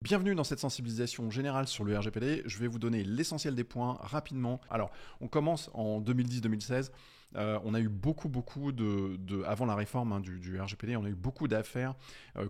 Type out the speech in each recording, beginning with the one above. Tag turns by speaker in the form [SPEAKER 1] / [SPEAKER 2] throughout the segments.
[SPEAKER 1] Bienvenue dans cette sensibilisation générale sur le RGPD. Je vais vous donner l'essentiel des points rapidement. Alors, on commence en 2010-2016. On a eu beaucoup avant la réforme du RGPD, on a eu beaucoup d'affaires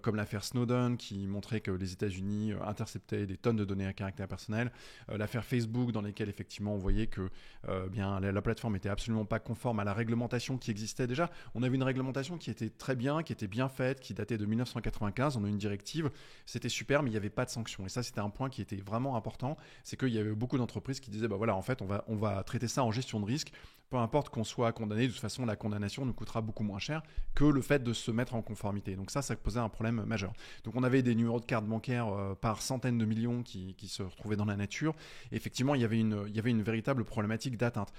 [SPEAKER 1] comme l'affaire Snowden qui montrait que les États-Unis interceptaient des tonnes de données à caractère personnel, l'affaire Facebook dans laquelle effectivement on voyait que la plateforme était absolument pas conforme à la réglementation qui existait déjà. On avait une réglementation qui était très bien, qui était bien faite, qui datait de 1995. On a une directive, c'était super, mais il n'y avait pas de sanctions. Et ça, c'était un point qui était vraiment important, c'est qu'il y avait beaucoup d'entreprises qui disaient en fait, on va traiter ça en gestion de risque. Peu importe qu'on soit condamné, de toute façon, la condamnation nous coûtera beaucoup moins cher que le fait de se mettre en conformité. Donc ça posait un problème majeur. Donc on avait des numéros de carte bancaire par centaines de millions qui se retrouvaient dans la nature. Et effectivement, il y avait une véritable problématique d'atteinte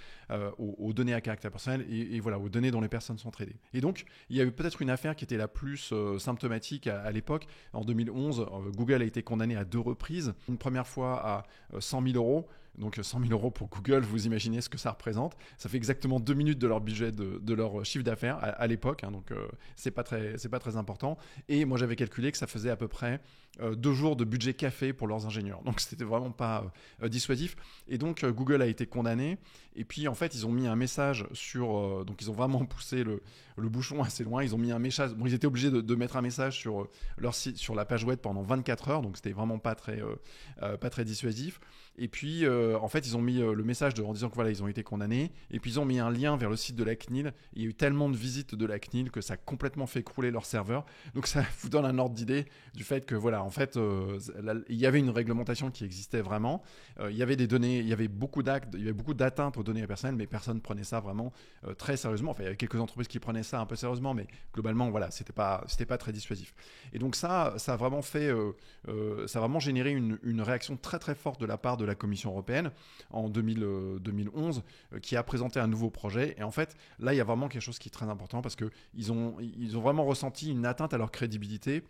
[SPEAKER 1] aux données à caractère personnel et voilà, aux données dont les personnes sont traitées. Et donc, il y a eu peut-être une affaire qui était la plus symptomatique à l'époque. En 2011, Google a été condamné à 2 reprises. Une première fois à 100 000 euros. Donc 100 000 euros pour Google, vous imaginez ce que ça représente. Ça fait exactement 2 minutes de leur budget, de leur chiffre d'affaires à l'époque. Donc c'est pas très important. Et moi j'avais calculé que ça faisait à peu près 2 jours de budget café pour leurs ingénieurs. Donc c'était vraiment pas dissuasif. Et donc Google a été condamné. Et puis en fait ils ont mis un message sur... donc ils ont vraiment poussé le bouchon assez loin. Ils ont mis un message... Bon, ils étaient obligés de mettre un message sur leur site, sur la page web pendant 24 heures. Donc c'était vraiment pas très dissuasif. Et puis, en fait, ils ont mis le message en disant que voilà, ils ont été condamnés. Et puis, ils ont mis un lien vers le site de la CNIL. Il y a eu tellement de visites de la CNIL que ça a complètement fait crouler leur serveur. Donc, ça vous donne un ordre d'idée du fait que, voilà, en fait, il y avait une réglementation qui existait vraiment. Il y avait des données, il y avait beaucoup d'actes, il y avait beaucoup d'atteintes aux données personnelles, mais personne ne prenait ça vraiment très sérieusement. Enfin, il y avait quelques entreprises qui prenaient ça un peu sérieusement, mais globalement, voilà, c'était pas très dissuasif. Et donc, ça a vraiment fait, ça a vraiment généré une réaction très très forte de la part de la Commission européenne en 2011 qui a présenté un nouveau projet. Et en fait, là, il y a vraiment quelque chose qui est très important parce qu'ils ont vraiment ressenti une atteinte à leur crédibilité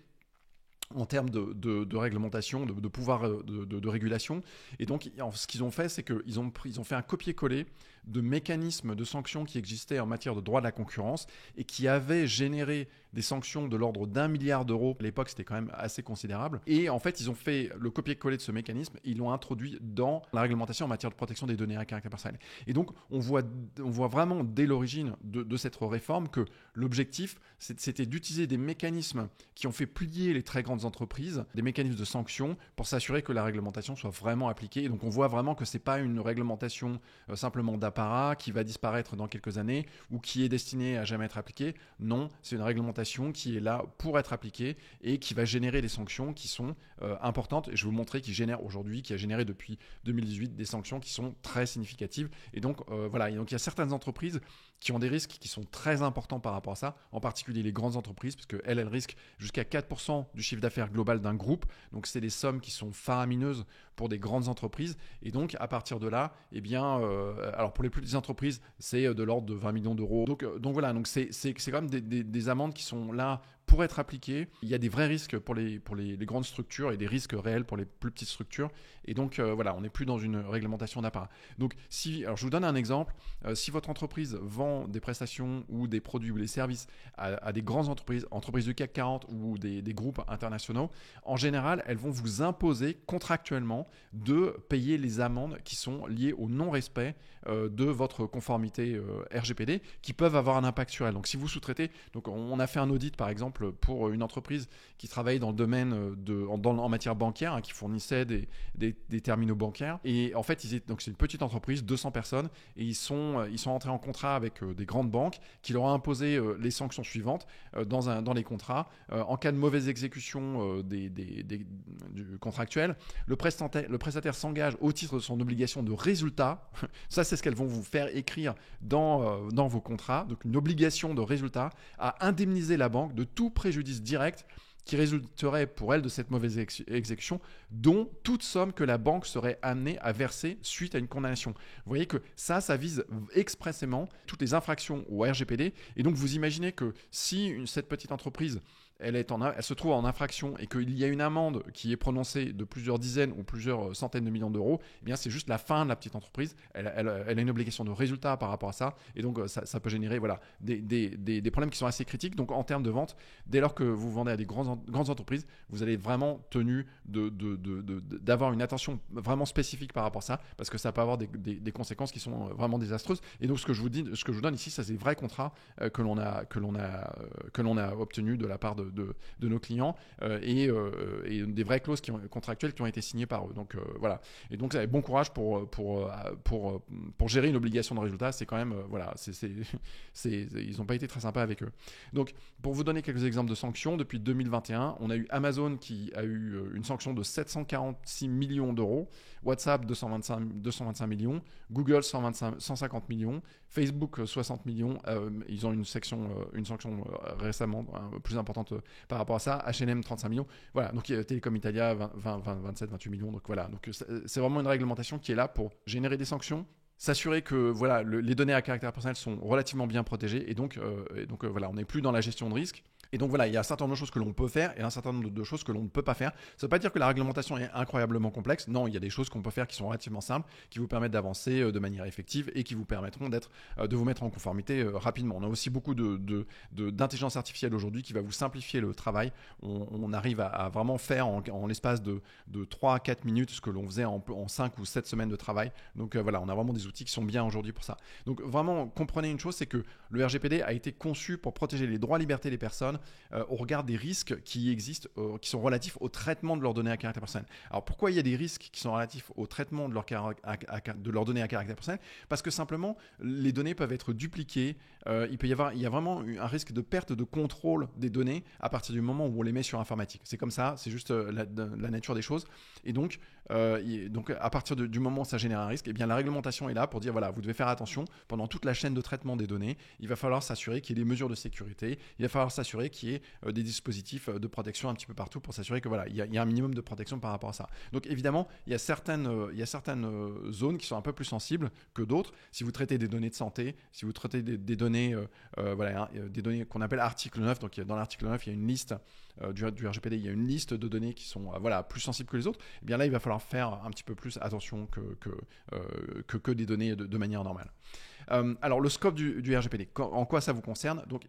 [SPEAKER 1] en termes de réglementation, de pouvoir de régulation. Et donc, ce qu'ils ont fait, c'est qu'ils ont fait un copier-coller de mécanismes de sanctions qui existaient en matière de droit de la concurrence et qui avaient généré des sanctions de l'ordre d'1 milliard d'euros. À l'époque, c'était quand même assez considérable. Et en fait, ils ont fait le copier-coller de ce mécanisme et ils l'ont introduit dans la réglementation en matière de protection des données à caractère personnel. Et donc, on voit vraiment dès l'origine de cette réforme que l'objectif, c'était d'utiliser des mécanismes qui ont fait plier les très grandes entreprises, des mécanismes de sanctions pour s'assurer que la réglementation soit vraiment appliquée. Et donc, on voit vraiment que c'est pas une réglementation simplement d'apparat qui va disparaître dans quelques années ou qui est destinée à jamais être appliquée. Non, c'est une réglementation qui est là pour être appliquée et qui va générer des sanctions qui sont importantes. Et je vais vous montrer qui a généré depuis 2018 des sanctions qui sont très significatives. Et donc, voilà. Et donc, il y a certaines entreprises qui ont des risques qui sont très importants par rapport à ça, en particulier les grandes entreprises, parce qu'elles risquent jusqu'à 4% du chiffre d'affaires global d'un groupe. Donc, c'est des sommes qui sont faramineuses pour des grandes entreprises. Et donc, à partir de là, eh bien, alors pour les plus petites entreprises, c'est de l'ordre de 20 millions d'euros. Donc voilà, donc c'est quand même des amendes qui sont là pour être appliquées. Il y a des vrais risques pour les grandes structures et des risques réels pour les plus petites structures. Et donc, voilà, on n'est plus dans une réglementation d'apparat. Donc, alors je vous donne un exemple. Si votre entreprise vend des prestations ou des produits ou des services à des grandes entreprises du CAC 40 ou des groupes internationaux, en général, elles vont vous imposer contractuellement de payer les amendes qui sont liées au non-respect de votre conformité RGPD qui peuvent avoir un impact sur elles. Donc, si vous sous-traitez, donc on a fait un audit par exemple pour une entreprise qui travaillait dans le domaine en matière bancaire, qui fournissait des terminaux bancaires. Et en fait, donc c'est une petite entreprise, 200 personnes, et ils sont entrés en contrat avec des grandes banques qui leur ont imposé les sanctions suivantes dans les contrats. En cas de mauvaise exécution du contractuel, le prestataire s'engage au titre de son obligation de résultat. Ça, c'est ce qu'elles vont vous faire écrire dans vos contrats. Donc, une obligation de résultat à indemniser la banque de tout préjudice direct qui résulterait pour elle de cette mauvaise exécution, dont toute somme que la banque serait amenée à verser suite à une condamnation. Vous voyez que ça vise expressément toutes les infractions au RGPD. Et donc, vous imaginez que si cette petite entreprise elle se trouve en infraction et qu'il y a une amende qui est prononcée de plusieurs dizaines ou plusieurs centaines de millions d'euros, eh bien c'est juste la fin de la petite entreprise. Elle a une obligation de résultat par rapport à ça, et donc ça peut générer des problèmes qui sont assez critiques. Donc en termes de vente, dès lors que vous vendez à des grandes entreprises, vous allez être vraiment tenu d'avoir une attention vraiment spécifique par rapport à ça, parce que ça peut avoir des conséquences qui sont vraiment désastreuses. Et donc ce que je vous donne ici, ça c'est des vrais contrats que l'on a obtenus de la part de nos clients, et des vraies clauses contractuelles qui ont été signées par eux. Donc voilà. Et donc bon courage pour gérer une obligation de résultat. C'est quand même ils n'ont pas été très sympas avec eux. Donc pour vous donner quelques exemples de sanctions, depuis 2021, on a eu Amazon qui a eu une sanction de 746 millions d'euros, WhatsApp 225 millions, Google 150 millions, Facebook 60 millions. Ils ont une sanction récemment plus importante par rapport à ça. H&M 35 millions. Voilà. Donc Telecom Italia 27, 28 millions. Donc voilà. Donc c'est vraiment une réglementation qui est là pour générer des sanctions, s'assurer que les données à caractère personnel sont relativement bien protégées, et donc voilà, on n'est plus dans la gestion de risque. Et donc voilà, il y a un certain nombre de choses que l'on peut faire et un certain nombre de choses que l'on ne peut pas faire. Ça ne veut pas dire que la réglementation est incroyablement complexe. Non, il y a des choses qu'on peut faire qui sont relativement simples, qui vous permettent d'avancer de manière effective et qui vous permettront de vous mettre en conformité rapidement. On a aussi beaucoup d'intelligence artificielle aujourd'hui qui va vous simplifier le travail. On arrive à vraiment faire en l'espace de 3 à 4 minutes ce que l'on faisait en 5 ou 7 semaines de travail. Donc voilà, on a vraiment des outils qui sont bien aujourd'hui pour ça. Donc vraiment, comprenez une chose, c'est que le RGPD a été conçu pour protéger les droits et libertés des personnes au regard des risques qui existent, qui sont relatifs au traitement de leurs données à caractère personnel. Alors pourquoi il y a des risques qui sont relatifs au traitement de leurs données à caractère personnel? Parce que simplement, les données peuvent être dupliquées. Il y a vraiment un risque de perte de contrôle des données à partir du moment où on les met sur informatique. C'est comme ça, c'est juste la nature des choses. Et donc à partir du moment où ça génère un risque, eh bien la réglementation est là pour dire voilà, vous devez faire attention pendant toute la chaîne de traitement des données. Il va falloir s'assurer qu'il y ait des mesures de sécurité. Il va falloir s'assurer qu'il y ait des dispositifs de protection un petit peu partout pour s'assurer que voilà, il y a un minimum de protection par rapport à ça. Donc évidemment, il y a certaines zones qui sont un peu plus sensibles que d'autres. Si vous traitez des données de santé, si vous traitez des données, des données qu'on appelle article 9, donc dans l'article 9, il y a une liste du RGPD, il y a une liste de données qui sont plus sensibles que les autres. Et bien là, il va falloir faire un petit peu plus attention que des données de manière normale. Alors le scope du RGPD, en quoi ça vous concerne? Donc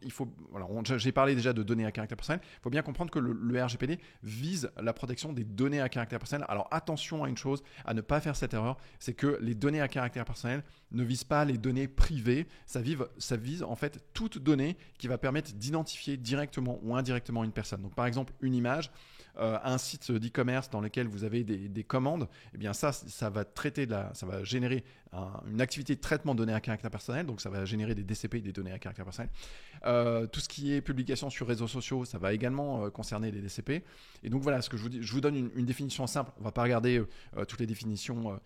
[SPEAKER 1] j'ai parlé déjà de données à caractère personnel. Il faut bien comprendre que le RGPD vise la protection des données à caractère personnel. Alors attention à une chose, à ne pas faire cette erreur, c'est que les données à caractère personnel ne visent pas les données privées. Ça vise en fait toute donnée qui va permettre d'identifier directement ou indirectement une personne. Donc par exemple une image, un site d'e-commerce dans lequel vous avez des commandes, eh bien ça va ça va générer une activité de traitement de données à caractère personnel, donc ça va générer des DCP, des données à caractère personnel. Tout ce qui est publication sur réseaux sociaux, ça va également concerner les DCP. Et donc voilà, ce que je vous dis, je vous donne une définition simple. On ne va pas regarder toutes les définitions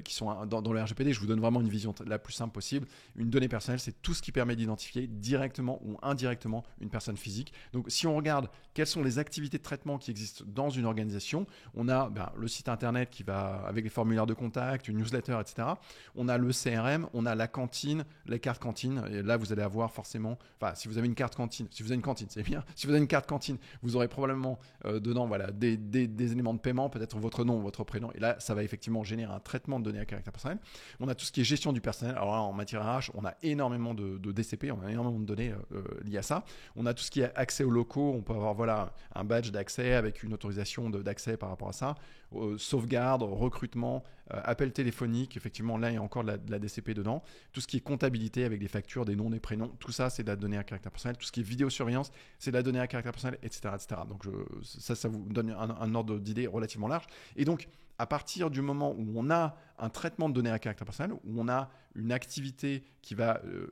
[SPEAKER 1] qui sont dans le RGPD. Je vous donne vraiment une vision la plus simple possible. Une donnée personnelle, c'est tout ce qui permet d'identifier directement ou indirectement une personne physique. Donc si on regarde quelles sont les activités de traitement qui existent dans une organisation, on a le site internet qui va avec les formulaires de contact, une newsletter, etc. On a le CRM, on a la cantine, les cartes cantine. Et là, vous allez avoir forcément, si vous avez une carte cantine, si vous avez une cantine, c'est bien. Si vous avez une carte cantine, vous aurez probablement dedans des éléments de paiement, peut-être votre nom, votre prénom. Et là, ça va effectivement générer un traitement de données à caractère personnel. On a tout ce qui est gestion du personnel. Alors là, en matière RH, on a énormément de DCP, on a énormément de données liées à ça. On a tout ce qui est accès aux locaux. On peut avoir un badge d'accès avec une autorisation d'accès par rapport à ça. Sauvegarde, recrutement, appel téléphonique, effectivement là il y a encore de la DCP dedans. Tout ce qui est comptabilité avec des factures, des noms, des prénoms, tout ça c'est de la donnée à caractère personnel. Tout ce qui est vidéosurveillance, c'est de la donnée à caractère personnel, etc. Donc ça vous donne un ordre d'idée relativement large. Et donc à partir du moment où on a un traitement de données à caractère personnel, où on a une activité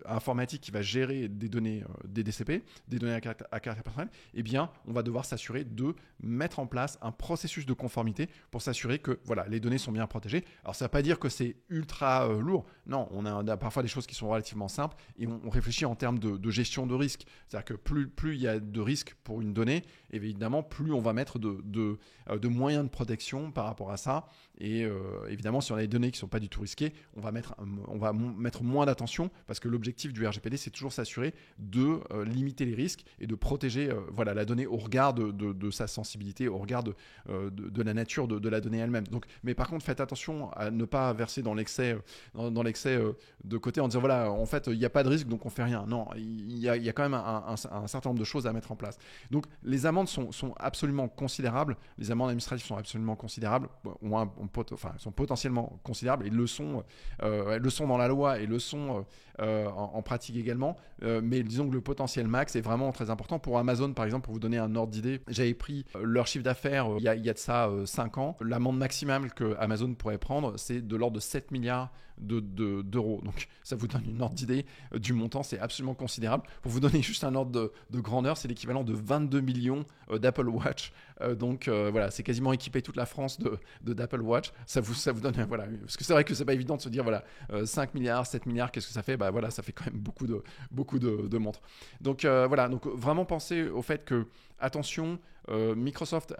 [SPEAKER 1] informatique qui va gérer des données, des DCP, des données à caractère personnel, eh bien, on va devoir s'assurer de mettre en place un processus de conformité pour s'assurer que les données sont bien protégées. Alors ça ne veut pas dire que c'est ultra lourd. Non, on a parfois des choses qui sont relativement simples et on réfléchit en termes de gestion de risque. C'est-à-dire que plus il y a de risques pour une donnée, évidemment, plus on va mettre de moyens de protection par rapport à ça. Et évidemment, si on a des données qui ne sont pas du tout risquées, on va mettre moins d'attention parce que l'objectif du RGPD, c'est toujours s'assurer de limiter les risques et de protéger la donnée au regard de sa sensibilité, au regard de la nature de la donnée elle-même. Donc, mais par contre, faites attention à ne pas verser dans l'excès de côté en disant voilà, en fait, il n'y a pas de risque, donc on ne fait rien. Non, il y a quand même un certain nombre de choses à mettre en place. Donc, les amendes sont absolument considérables. Les amendes administratives sont absolument considérables. Elles sont potentiellement considérables et le sont dans la loi et le sont en pratique également. Mais disons que le potentiel max est vraiment très important. Pour Amazon, par exemple, pour vous donner un ordre d'idée, j'avais pris leur chiffre d'affaires il y a de ça 5 ans. L'amende maximale que Amazon pourrait prendre, c'est de l'ordre de 7 milliards d'euros. Donc ça vous donne une ordre d'idée du montant, c'est absolument considérable. Pour vous donner juste un ordre de grandeur, c'est l'équivalent de 22 millions d'Apple Watch. Donc voilà, c'est quasiment équipé toute la France d'Apple Watch. Ça vous donne, voilà, parce que c'est vrai que c'est pas évident de se dire, voilà, 5 milliards, 7 milliards, qu'est-ce que ça fait ? Bah voilà, ça fait quand même beaucoup de montres. Donc voilà, donc vraiment pensez au fait que, attention, Microsoft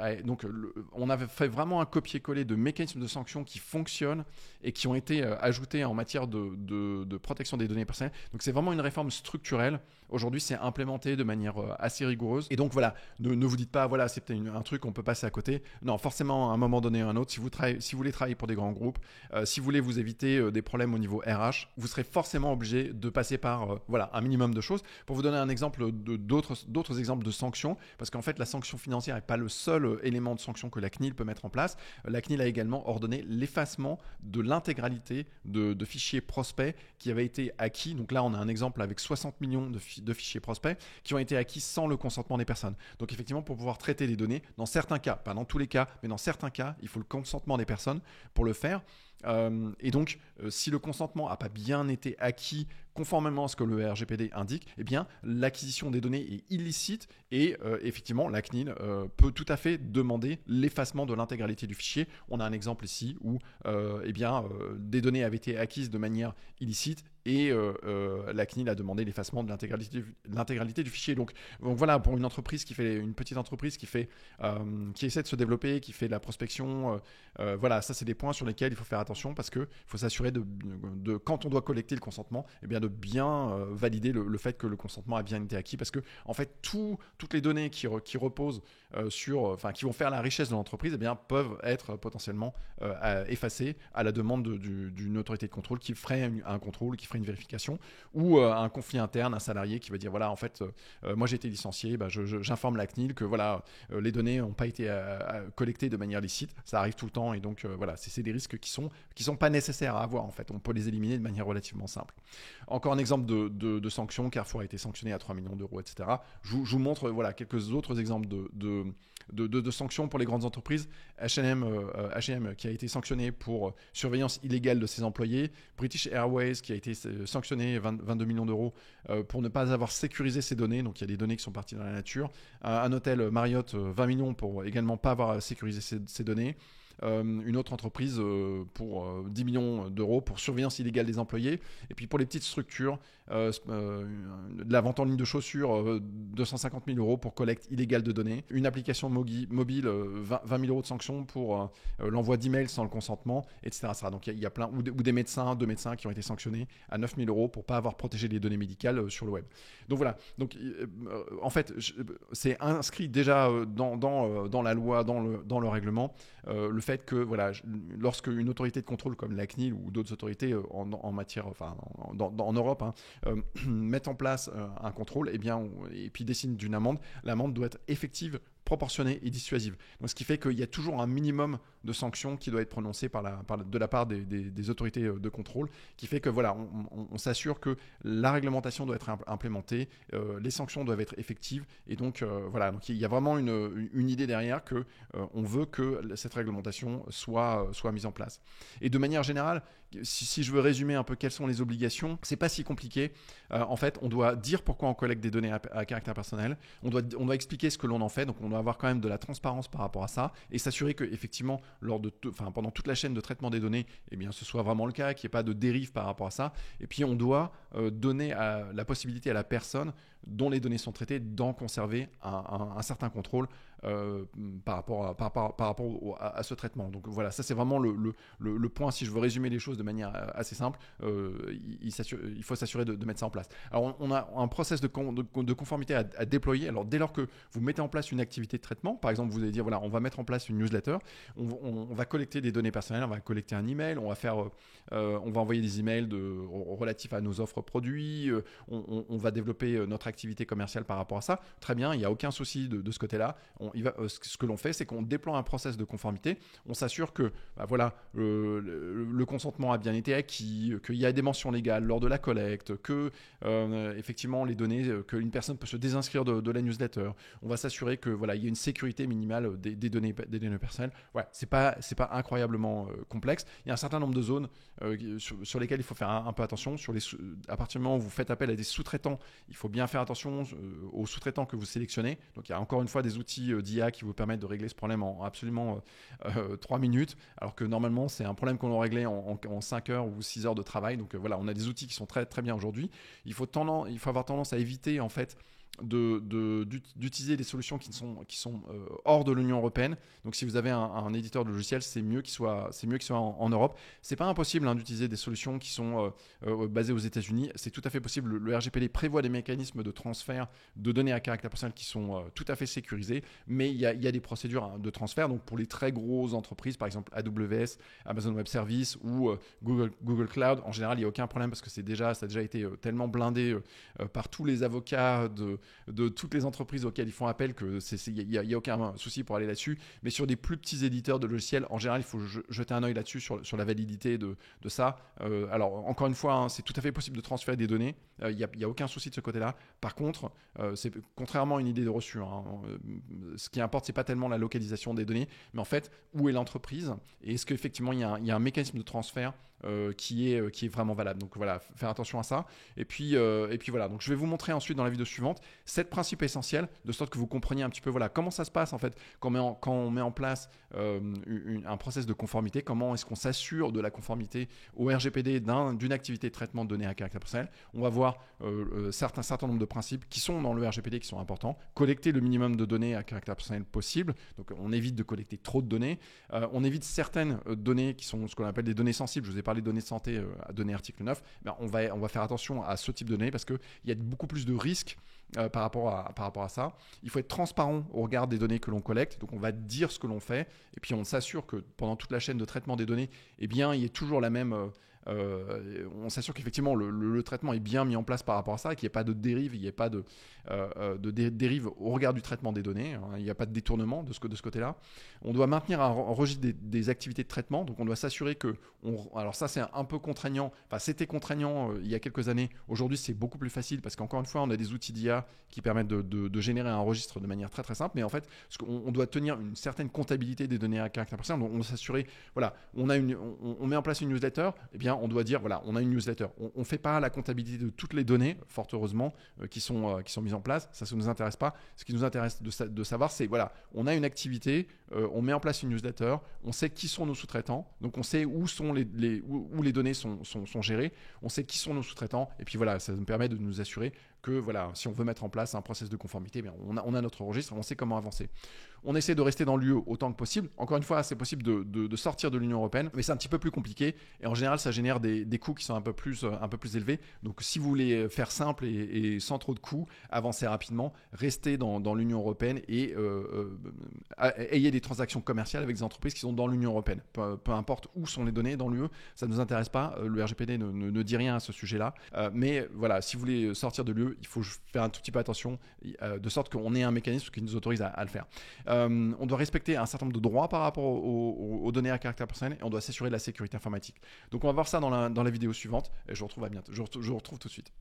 [SPEAKER 1] on avait fait vraiment un copier-coller de mécanismes de sanctions qui fonctionnent et qui ont été ajoutés en matière de protection des données personnelles. Donc c'est vraiment une réforme structurelle. Aujourd'hui, c'est implémenté de manière assez rigoureuse. Et donc voilà, ne vous dites pas, voilà, c'est peut-être un truc qu'on peut passer à côté. Non, forcément, à un moment donné ou à un autre, si vous voulez travailler pour des grands groupes, si vous voulez vous éviter des problèmes au niveau RH, vous serez forcément obligé de passer par un minimum de choses. Pour vous donner un exemple d'autres exemples de sanctions, parce qu'en fait, la sanction financière n'est pas le seul élément de sanction que la CNIL peut mettre en place. La CNIL a également ordonné l'effacement de l'intégralité de fichiers prospects qui avaient été acquis. Donc là, on a un exemple avec 60 millions de fichiers prospects qui ont été acquis sans le consentement des personnes. Donc effectivement, pour pouvoir traiter les données, dans certains cas, pas dans tous les cas, mais dans certains cas, il faut le consentement des personnes pour le faire. Et donc, si le consentement n'a pas bien été acquis conformément à ce que le RGPD indique, eh bien, l'acquisition des données est illicite et effectivement, la CNIL peut tout à fait demander l'effacement de l'intégralité du fichier. On a un exemple ici où des données avaient été acquises de manière illicite et la CNIL a demandé l'effacement de l'intégralité du fichier. Donc voilà, pour une petite entreprise qui essaie de se développer, qui fait de la prospection, voilà, ça c'est des points sur lesquels il faut faire attention parce qu'il faut s'assurer de quand on doit collecter le consentement, eh bien de bien valider le fait que le consentement a bien été acquis parce que en fait toutes les données qui reposent qui vont faire la richesse de l'entreprise, eh bien peuvent être potentiellement effacées à la demande d'une autorité de contrôle qui ferait un contrôle, qui ferait une vérification ou un conflit interne, un salarié qui va dire voilà en fait moi j'ai été licencié, j'informe la CNIL que voilà les données n'ont pas été collectées de manière licite, ça arrive tout le temps et donc voilà c'est des risques qui sont pas nécessaires à avoir en fait, on peut les éliminer de manière relativement simple. Encore un exemple de sanctions, Carrefour a été sanctionné à 3 millions d'euros, etc. Je vous montre voilà quelques autres exemples de sanctions pour les grandes entreprises. H&M qui a été sanctionné pour surveillance illégale de ses employés, British Airways qui a été sanctionné 22 millions d'euros pour ne pas avoir sécurisé ses données, donc il y a des données qui sont parties dans la nature, un hôtel Marriott 20 millions pour également pas avoir sécurisé ses données, une autre entreprise pour 10 millions d'euros pour surveillance illégale des employés. Et puis pour les petites structures, de la vente en ligne de chaussures, 250 000 euros pour collecte illégale de données. Une application mobile, 20 000 euros de sanctions pour l'envoi d'emails sans le consentement, etc. Donc il y a plein, ou deux médecins qui ont été sanctionnés à 9 000 euros pour ne pas avoir protégé les données médicales sur le web. Donc voilà, donc, en fait, c'est inscrit déjà dans la loi, dans le règlement, le fait que voilà, lorsque une autorité de contrôle comme la CNIL ou d'autres autorités en matière, en Europe, mettent en place un contrôle, et puis décident d'une amende, l'amende doit être effective, proportionnée et dissuasive. Donc, ce qui fait qu'il y a toujours un minimum de sanctions qui doit être prononcé de la part des autorités de contrôle, qui fait que voilà, on s'assure que la réglementation doit être implémentée, les sanctions doivent être effectives, et donc voilà, donc il y a vraiment une idée derrière que on veut que cette réglementation soit mise en place. Et de manière générale, si je veux résumer un peu quelles sont les obligations, c'est pas si compliqué. En fait, on doit dire pourquoi on collecte des données à caractère personnel. On doit expliquer ce que l'on en fait. Donc, on doit avoir quand même de la transparence par rapport à ça et s'assurer que effectivement pendant toute la chaîne de traitement des données, eh bien, ce soit vraiment le cas, qu'il n'y ait pas de dérive par rapport à ça. Et puis, on doit donner la possibilité à la personne dont les données sont traitées d'en conserver un certain contrôle par rapport à ce traitement. Donc voilà, ça c'est vraiment le point, si je veux résumer les choses de manière assez simple, il faut s'assurer de mettre ça en place. Alors on a un process de conformité à déployer. Alors dès lors que vous mettez en place une activité de traitement, par exemple vous allez dire voilà, on va mettre en place une newsletter, on va collecter des données personnelles, on va collecter un email, on va envoyer des emails relatifs à nos offres produits, on va développer notre activité commerciale par rapport à ça. Très bien, il n'y a aucun souci de ce côté-là. Ce que l'on fait, c'est qu'on déploie un process de conformité. On s'assure que le consentement a bien été acquis, qu'il y a des mentions légales lors de la collecte, que effectivement les données, qu'une personne peut se désinscrire de la newsletter. On va s'assurer que il y a une sécurité minimale des données personnelles. Ouais, c'est pas incroyablement complexe. Il y a un certain nombre de zones sur lesquelles il faut faire un peu attention. À partir du moment où vous faites appel à des sous-traitants, il faut bien faire attention aux sous-traitants que vous sélectionnez. Donc il y a encore une fois des outils d'IA qui vous permettent de régler ce problème en absolument 3 minutes, alors que normalement c'est un problème qu'on doit régler en 5 heures ou 6 heures de travail. Donc on a des outils qui sont très, très bien aujourd'hui. Il faut avoir tendance à éviter en fait d'utiliser des solutions qui sont hors de l'Union européenne. Donc si vous avez un éditeur de logiciel, c'est mieux qu'il soit en Europe. C'est pas impossible d'utiliser des solutions qui sont basées aux États-Unis. C'est tout à fait possible. Le RGPD prévoit des mécanismes de transfert de données à caractère personnel qui sont tout à fait sécurisés, mais il y a des procédures de transfert. Donc pour les très grosses entreprises, par exemple AWS, Amazon Web Services ou Google Cloud, en général il n'y a aucun problème parce que ça a déjà été tellement blindé par tous les avocats de toutes les entreprises auxquelles ils font appel que il y a aucun souci pour aller là-dessus. Mais sur des plus petits éditeurs de logiciels, en général, il faut jeter un œil là-dessus sur la validité de ça. Alors encore une fois, c'est tout à fait possible de transférer des données. Il y a aucun souci de ce côté-là. Par contre, c'est contrairement à une idée de reçu. Ce qui importe, c'est pas tellement la localisation des données, mais en fait, où est l'entreprise et est-ce qu'effectivement il y a un mécanisme de transfert qui est vraiment valable. Donc voilà, faire attention à ça. Et puis voilà. Donc je vais vous montrer ensuite dans la vidéo suivante 7 principes essentiels de sorte que vous compreniez un petit peu comment ça se passe en fait quand on met en place un process de conformité. Comment est-ce qu'on s'assure de la conformité au RGPD d'une activité de traitement de données à caractère personnel. On va voir un certain nombre de principes qui sont dans le RGPD qui sont importants. Collecter le minimum de données à caractère personnel possible. Donc on évite de collecter trop de données. On évite certaines données qui sont ce qu'on appelle des données sensibles. Je vous ai parlé de données de santé, données article 9. On va faire attention à ce type de données parce qu'il y a beaucoup plus de risques par rapport à ça. Il faut être transparent au regard des données que l'on collecte. Donc on va dire ce que l'on fait et puis on s'assure que pendant toute la chaîne de traitement des données, il y ait toujours la même... on s'assure qu'effectivement le traitement est bien mis en place par rapport à ça, qu'il n'y ait pas de dérive, il n'y ait pas de dérive au regard du traitement des données, il n'y a pas de détournement de ce côté-là. On doit maintenir un registre des activités de traitement, donc on doit s'assurer que, alors ça c'est un peu contraignant, enfin c'était contraignant il y a quelques années, aujourd'hui c'est beaucoup plus facile parce qu'encore une fois on a des outils d'IA qui permettent de générer un registre de manière très très simple, mais en fait on doit tenir une certaine comptabilité des données à caractère personnel, donc on doit s'assurer, on met en place une newsletter, on doit dire on a une newsletter. On ne fait pas la comptabilité de toutes les données, fort heureusement, qui sont mises en place. Ça ne nous intéresse pas. Ce qui nous intéresse de savoir, c'est on a une activité, on met en place une newsletter, on sait qui sont nos sous-traitants, donc on sait où les données sont gérées, on sait qui sont nos sous-traitants, et puis ça nous permet de nous assurer que si on veut mettre en place un process de conformité, on a notre registre, on sait comment avancer. On essaie de rester dans l'UE autant que possible. Encore une fois, c'est possible de sortir de l'Union européenne, mais c'est un petit peu plus compliqué. Et en général, ça génère des coûts qui sont un peu plus élevés. Donc, si vous voulez faire simple et sans trop de coûts, avancer rapidement, restez dans l'Union européenne et ayez des transactions commerciales avec des entreprises qui sont dans l'Union européenne. Peu importe où sont les données dans l'UE, ça ne nous intéresse pas. Le RGPD ne dit rien à ce sujet-là. Mais si vous voulez sortir de l'UE, il faut faire un tout petit peu attention, de sorte qu'on ait un mécanisme qui nous autorise à le faire. On doit respecter un certain nombre de droits par rapport aux données à caractère personnel et on doit s'assurer de la sécurité informatique. Donc on va voir ça dans la vidéo suivante et je vous retrouve tout de suite.